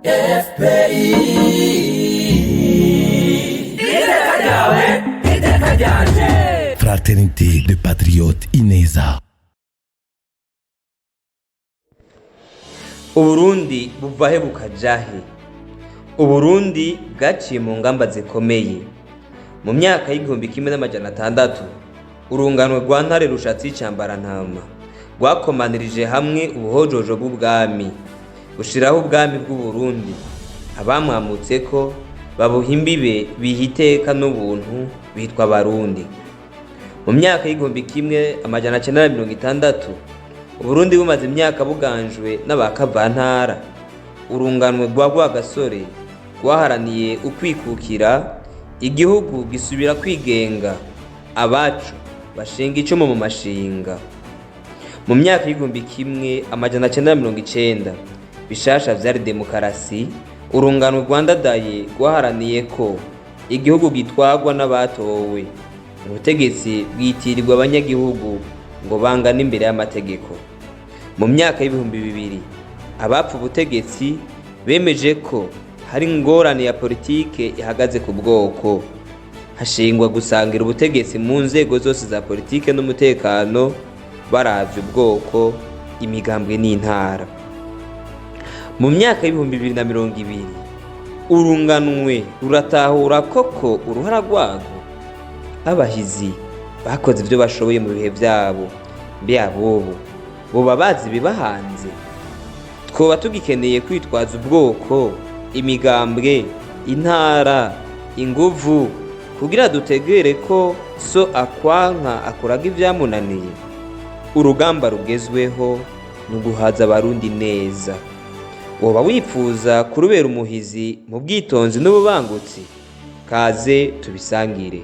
FPI Fraternité de patriotes Ineza. Uburundi buva bukaja. Uburundi bwaciye mu ngamba zikomeye. Mu myaka y'igihumbi kimwe n'amajana 600 urunganwe rwa ntare rushatsi icambarantama rwakomanirije hamwe ubuhojojo bw'ubwami gushiraho ubwami bw'Uburundi. Abamwamutse ko babuha imbibe bihiteka n'ubuntu bitwa abarundi. Mu myaka y'igihumbi kimwe amajana 960 Uburundi bumaze imyaka buganjwe n'abakavantara. Urunganwe rwa Rwagasore rwaharaniye ukwikukira, igihugu gisubira kwigenga, abacu bashinga icumu mu mashinga. Mu myaka y'igihumbi kimwe amajana 990 bishasha vyari demokarasi. Urunganwe rwandadaye rwaharaniye ko igihugu gitwagwa n'abatowe, ubutegetsi bwitirirwa abanyagihugu ngo bangane imbere y'amategeko. Mu myaka y'ibihumbi 2000 abapfu ubutegetsi bemeje ko hari ingorane ya politike ihagaze ku bwoko, hashingwa gusangira ubutegetsi mu nzego zose za politike n'umutekano baravye ubwoko, imigambwe n'intara. Mu myaka y'ibihumbi 2020 urunganwe ruratahura koko uruhara rwago. Abahizi bakoze ivyo bashoboye mu bihe vyabo, mbe abobo boba bazi bibahanze. Twoba tugikeneye kwitwaza ubwoko, imigambwe, intara, inguvu kugira dutegere ko so akwanka akuraga ivyamunaniye. Urugamba rugezweho nuguhaza abarundi neza. Woba wifuza kurubera umuhizi mu bwitonzi n'ububangutsi? Kaze tubisangire.